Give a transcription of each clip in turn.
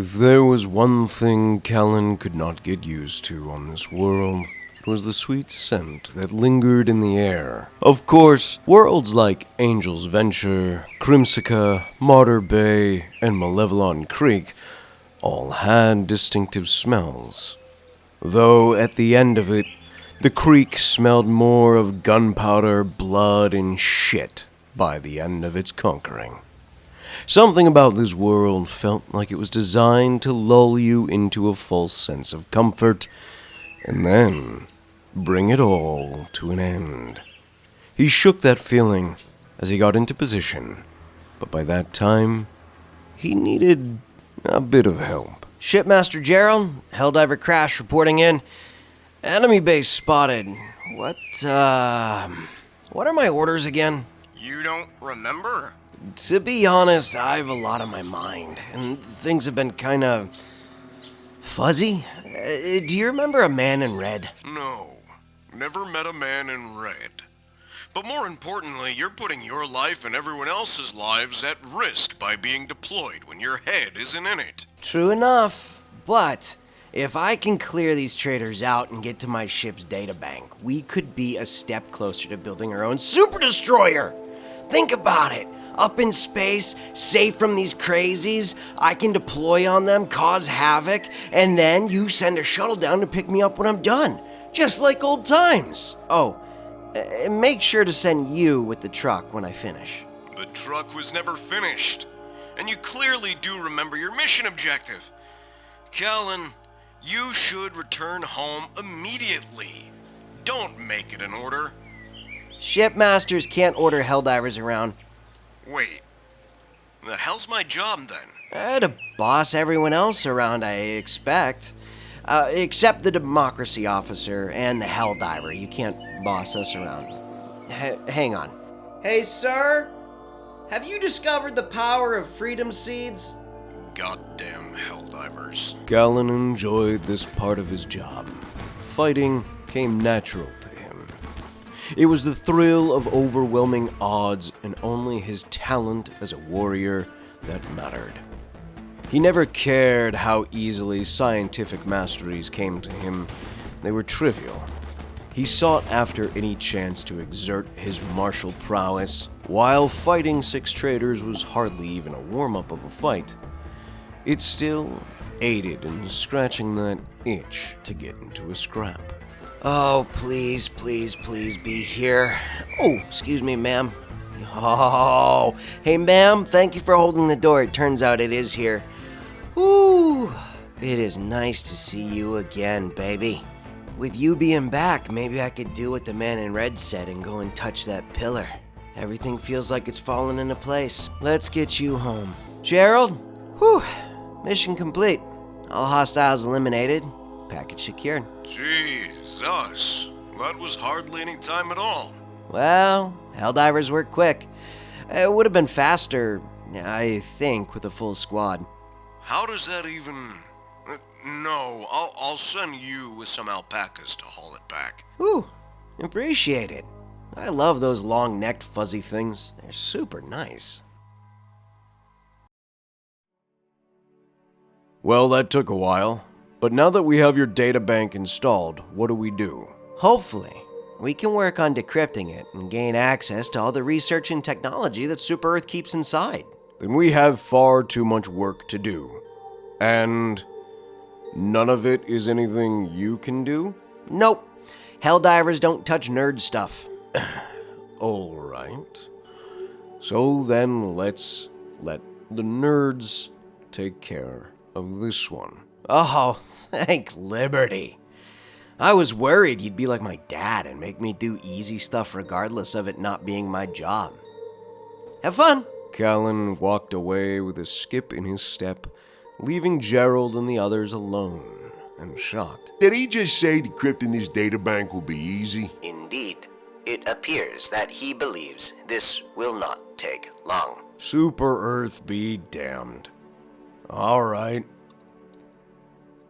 If there was one thing Callan could not get used to on this world, it was the sweet scent that lingered in the air. Of course, worlds like Angel's Venture, Crimsica, Martyr Bay, and Malevelon Creek all had distinctive smells. Though at the end of it, the creek smelled more of gunpowder, blood, and shit by the end of its conquering. Something about this world felt like it was designed to lull you into a false sense of comfort, and then bring it all to an end. He shook that feeling as he got into position, but by that time, he needed a bit of help. Shipmaster Gerald, Helldiver Crash reporting in. Enemy base spotted. What are my orders again? You don't remember? To be honest, I have a lot on my mind, and things have been kinda fuzzy. Do you remember a man in red? No, never met a man in red. But more importantly, you're putting your life and everyone else's lives at risk by being deployed when your head isn't in it. True enough, but if I can clear these traitors out and get to my ship's databank, we could be a step closer to building our own super destroyer. Think about it. Up in space, safe from these crazies, I can deploy on them, cause havoc, and then you send a shuttle down to pick me up when I'm done. Just like old times. Oh, make sure to send you with the truck when I finish. The truck was never finished, and you clearly do remember your mission objective. Callan, you should return home immediately. Don't make it an order. Shipmasters can't order Helldivers around. Wait, the hell's my job then? To boss everyone else around, I expect. Except the democracy officer and the Helldiver. You can't boss us around. Hang on. Hey, sir? Have you discovered the power of freedom seeds? Goddamn Helldivers. Callan enjoyed this part of his job. Fighting came natural to him. It was the thrill of overwhelming odds and only his talent as a warrior that mattered. He never cared how easily scientific masteries came to him. They were trivial. He sought after any chance to exert his martial prowess. While fighting 6 traitors was hardly even a warm-up of a fight, it still aided in scratching that itch to get into a scrap. Oh, please, please, please be here. Oh, excuse me, ma'am. Oh, hey, ma'am, thank you for holding the door. It turns out it is here. Ooh, it is nice to see you again, baby. With you being back, maybe I could do what the man in red said and go and touch that pillar. Everything feels like it's fallen into place. Let's get you home. Gerald? Whew, mission complete. All hostiles eliminated. Package secured. Jesus, that was hardly any time at all. Well, Helldivers work quick. It would have been faster, I think, with a full squad. How does that even... No, I'll send you with some alpacas to haul it back. Ooh, appreciate it. I love those long-necked fuzzy things. They're super nice. Well, that took a while. But now that we have your databank installed, what do? Hopefully, we can work on decrypting it and gain access to all the research and technology that Super Earth keeps inside. Then we have far too much work to do. And none of it is anything you can do? Nope. Helldivers don't touch nerd stuff. All right. So then let's let the nerds take care of this one. Oh, thank liberty. I was worried you'd be like my dad and make me do easy stuff regardless of it not being my job. Have fun. Callan walked away with a skip in his step, leaving Gerald and the others alone and shocked. Did he just say decrypting this databank will be easy? Indeed. It appears that he believes this will not take long. Super Earth be damned. All right.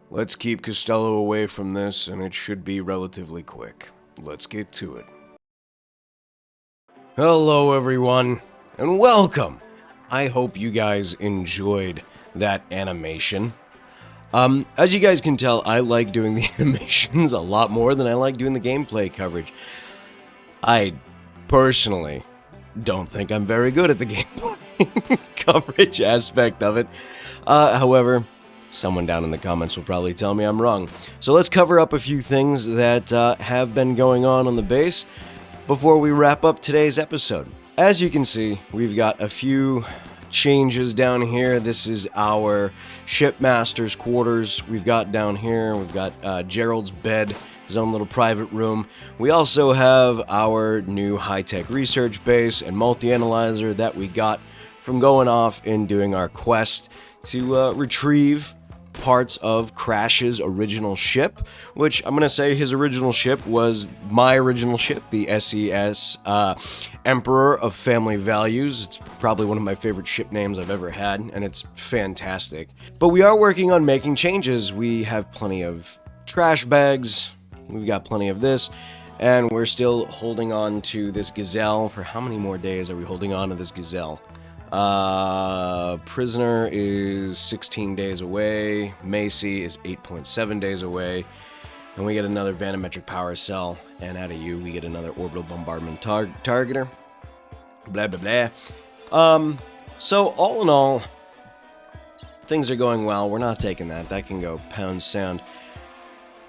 Let's keep Costello away from this, and it should be relatively quick. Let's get to it. Hello, everyone, and welcome! I hope you guys enjoyed that animation. As you guys can tell, I like doing the animations a lot more than I like doing the gameplay coverage. I personally don't think I'm very good at the gameplay coverage aspect of it. However, someone down in the comments will probably tell me I'm wrong. So let's cover up a few things that have been going on the base before we wrap up today's episode. As you can see, we've got a few changes down here. This is our shipmaster's quarters. We've got down here, we've got Gerald's bed, his own little private room. We also have our new high-tech research base and multi-analyzer that we got from going off and doing our quest to retrieve parts of Crash's original ship, which I'm going to say his original ship was my original ship, the SES Emperor of Family Values. It's probably one of my favorite ship names I've ever had, and it's fantastic. But we are working on making changes. We have plenty of trash bags, we've got plenty of this, and we're still holding on to this Gazelle. For how many more days are we holding on to this Gazelle? Prisoner is 16 days away, Macy is 8.7 days away, and we get another vanometric power cell, and out of you we get another orbital bombardment targeter, blah blah blah. So all in all, things are going well. We're not taking that can go pound sound.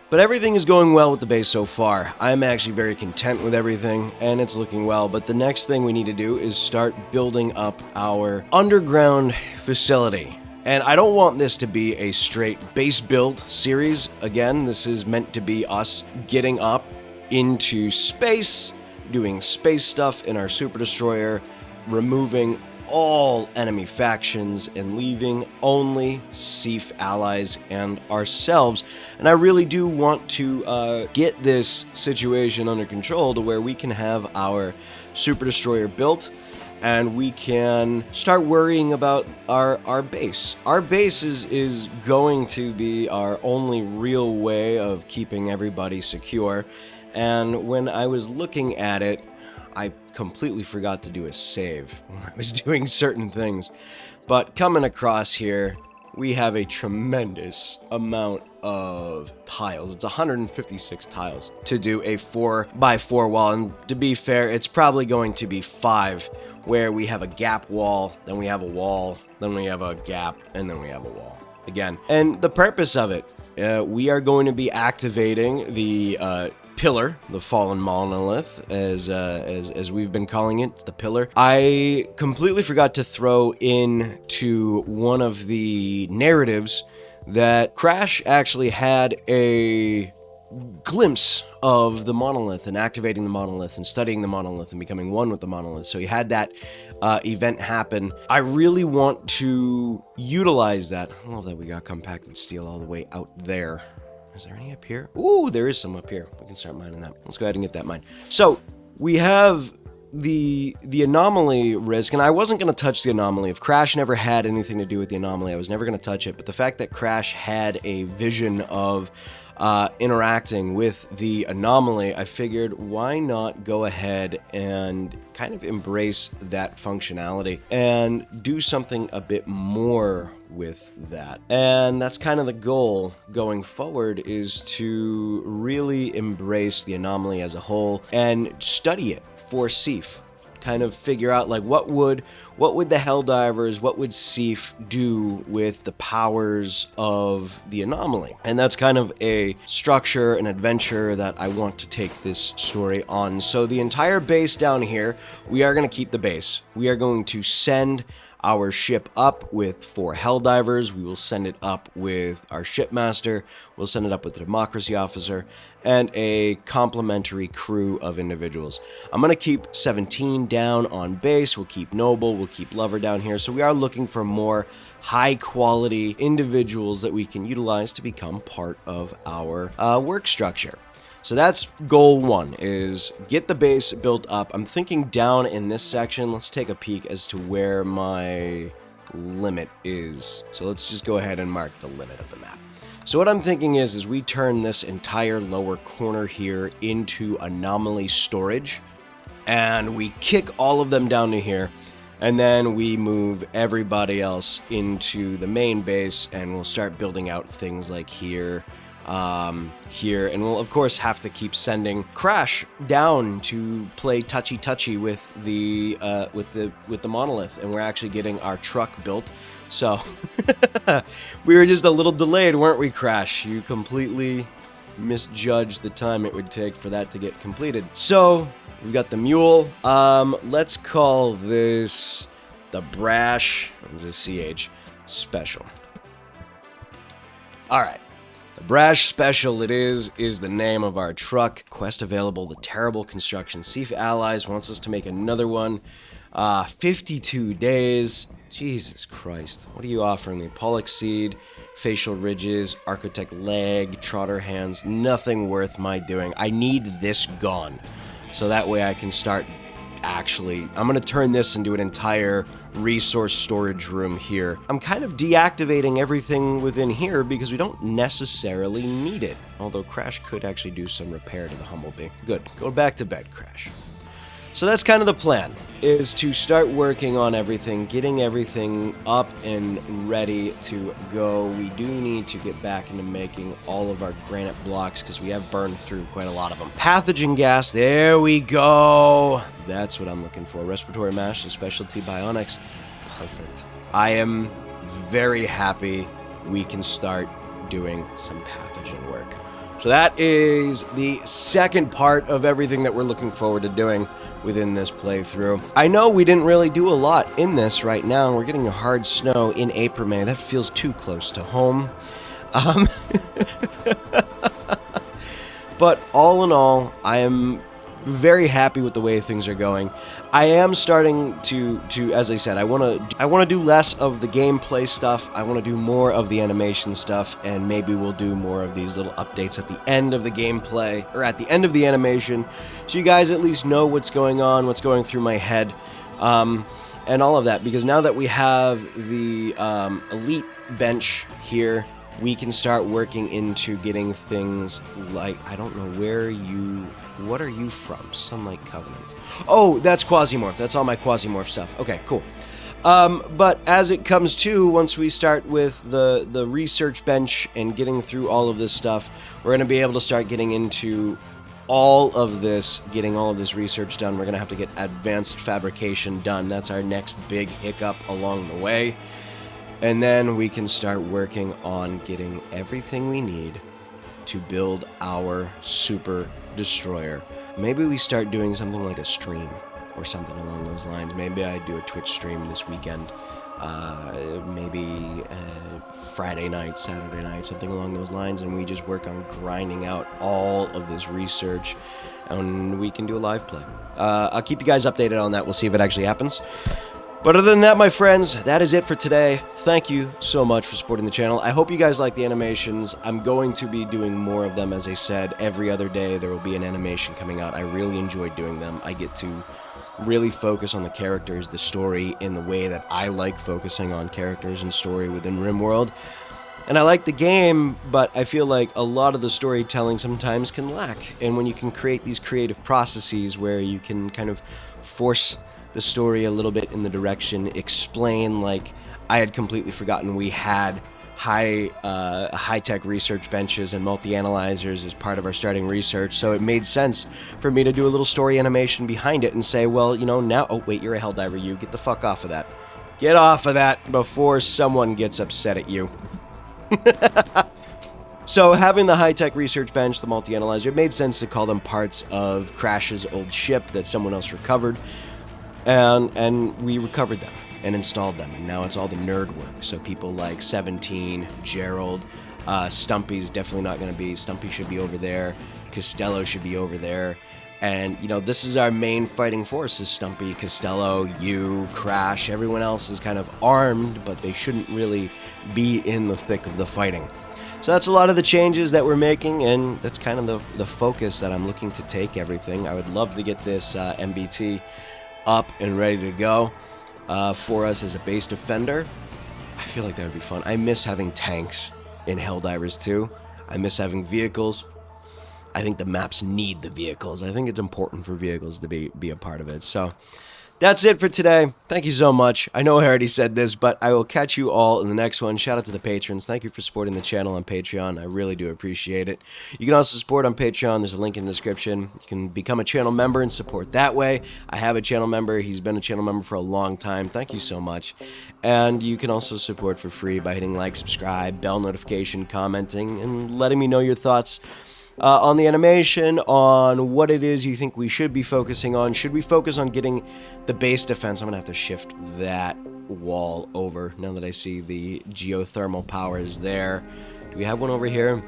But everything is going well with the base so far. I'm actually very content with everything, and it's looking well. But the next thing we need to do is start building up our underground facility. And I don't want this to be a straight base build series. Again, this is meant to be us getting up into space, doing space stuff in our super destroyer, removing all enemy factions and leaving only SEAF allies and ourselves. And I really do want to get this situation under control to where we can have our super destroyer built and we can start worrying about our base. Our base is going to be our only real way of keeping everybody secure. And when I was looking at it, I completely forgot to do a save when I was doing certain things. But coming across here, we have a tremendous amount of tiles. It's 156 tiles to do a 4x4 wall. And to be fair, it's probably going to be 5, where we have a gap wall, then we have a wall, then we have a gap, and then we have a wall again. And the purpose of it, we are going to be activating the pillar, the fallen monolith, as we've been calling it, the pillar. I completely forgot to throw into one of the narratives that Crash actually had a glimpse of the monolith and activating the monolith and studying the monolith and becoming one with the monolith. So he had that event happen. I really want to utilize that. I love that we got compacted steel all the way out there. Is there any up here? Ooh, there is some up here. We can start mining that. Let's go ahead and get that mined. So we have the anomaly risk, and I wasn't going to touch the anomaly. If Crash never had anything to do with the anomaly, I was never going to touch it. But the fact that Crash had a vision of interacting with the anomaly, I figured why not go ahead and kind of embrace that functionality and do something a bit more with that. And that's kind of the goal going forward, is to really embrace the anomaly as a whole and study it for SEAF. Kind of figure out like what would the Helldivers, what would SEAF do with the powers of the anomaly? And that's kind of a structure, an adventure that I want to take this story on. So the entire base down here, we are going to keep the base. We are going to send our ship up with 4 Helldivers. We will send it up with our shipmaster. We'll send it up with the democracy officer and a complementary crew of individuals. I'm going to keep 17 down on base. We'll keep Noble. We'll keep Lover down here. So we are looking for more high quality individuals that we can utilize to become part of our work structure. So that's goal 1, is get the base built up. I'm thinking down in this section. Let's take a peek as to where my limit is. So let's just go ahead and mark the limit of the map. So what I'm thinking is we turn this entire lower corner here into anomaly storage, and we kick all of them down to here. And then we move everybody else into the main base, and we'll start building out things like here, here, and we'll of course have to keep sending Crash down to play touchy with the monolith, and we're actually getting our truck built. So we were just a little delayed, weren't we, Crash? You completely misjudged the time it would take for that to get completed. So we've got the mule. Let's call this the Brasch, the CH special. All right. The Brasch Special it is the name of our truck. Quest available, the terrible construction. SEAF Allies wants us to make another one. 52 days. Jesus Christ. What are you offering me? Pollock Seed, Facial Ridges, Architect Leg, Trotter Hands. Nothing worth my doing. I need this gone. So that way I can start actually... I'm going to turn this into an entire resource storage room here. I'm kind of deactivating everything within here because we don't necessarily need it. Although Crash could actually do some repair to the Humblebee. Good. Go back to bed, Crash. So that's kind of the plan, is to start working on everything, getting everything up and ready to go. We do need to get back into making all of our granite blocks because we have burned through quite a lot of them. Pathogen gas, there we go. That's what I'm looking for. Respiratory mash and specialty bionics. Perfect. I am very happy we can start doing some pathogen work. So that is the second part of everything that we're looking forward to doing within this playthrough. I know we didn't really do a lot in this right now. We're getting a hard snow in April, May. That feels too close to home. But all in all, I am very happy with the way things are going. I am starting to as I said, I want to do less of the gameplay stuff. I want to do more of the animation stuff, and maybe we'll do more of these little updates at the end of the gameplay, or at the end of the animation, so you guys at least know what's going on, what's going through my head, and all of that. Because now that we have the elite bench here, we can start working into getting things like, I don't know what are you from? Sunlight Covenant. Oh, that's Quasimorph. That's all my Quasimorph stuff. Okay, cool. But as it comes to, once we start with the research bench and getting through all of this stuff, we're going to be able to start getting into all of this, getting all of this research done. We're going to have to get advanced fabrication done. That's our next big hiccup along the way. And then we can start working on getting everything we need to build our super destroyer. Maybe we start doing something like a stream or something along those lines. Maybe I do a Twitch stream this weekend. Maybe Friday night, Saturday night, something along those lines, and we just work on grinding out all of this research, and we can do a live play. I'll keep you guys updated on that. We'll see if it actually happens. But other than that, my friends, that is it for today. Thank you so much for supporting the channel. I hope you guys like the animations. I'm going to be doing more of them, as I said. Every other day there will be an animation coming out. I really enjoy doing them. I get to really focus on the characters, the story, in the way that I like focusing on characters and story within Rimworld. And I like the game, but I feel like a lot of the storytelling sometimes can lack. And when you can create these creative processes where you can kind of force the story a little bit in the direction, explain, like I had completely forgotten we had high-tech research benches and multi-analyzers as part of our starting research, so it made sense for me to do a little story animation behind it and say, well, you know, now, oh wait, you're a Helldiver, you get the fuck off of that. Get off of that before someone gets upset at you. So having the high-tech research bench, the multi-analyzer, it made sense to call them parts of Crash's old ship that someone else recovered. And we recovered them and installed them, and now it's all the nerd work. So people like 17, Gerald, Stumpy's definitely not going to be. Stumpy should be over there. Costello should be over there. And, you know, this is our main fighting force, is Stumpy, Costello, you, Crash. Everyone else is kind of armed, but they shouldn't really be in the thick of the fighting. So that's a lot of the changes that we're making, and that's kind of the focus that I'm looking to take everything. I would love to get this MBT up and ready to go for us as a base defender. I feel like that would be fun. I miss having tanks in Helldivers 2. I miss having vehicles. I think the maps need the vehicles. I think it's important for vehicles to be a part of it. So That's it for today. Thank you so much. I know I already said this, but I will catch you all in the next one. Shout out to the patrons. Thank you for supporting the channel on Patreon. I really do appreciate it. You can also support on Patreon. There's a link in the description. You can become a channel member and support that way. I have a channel member. He's been a channel member for a long time. Thank you so much. And you can also support for free by hitting like, subscribe, bell notification, commenting, and letting me know your thoughts on the animation, on what it is you think we should be focusing on. Should we focus on getting the base defense? I'm going to have to shift that wall over now that I see the geothermal power is there. Do we have one over here?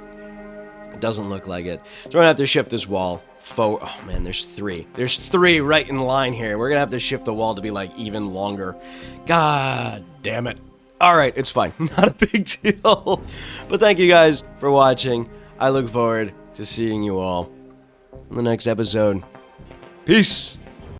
It doesn't look like it. So we're going to have to shift this wall. Oh man, there's three. There's three right in line here. We're going to have to shift the wall to be like even longer. God damn it. Alright, it's fine. Not a big deal. But thank you guys for watching. I look forward to seeing you all in the next episode. Peace!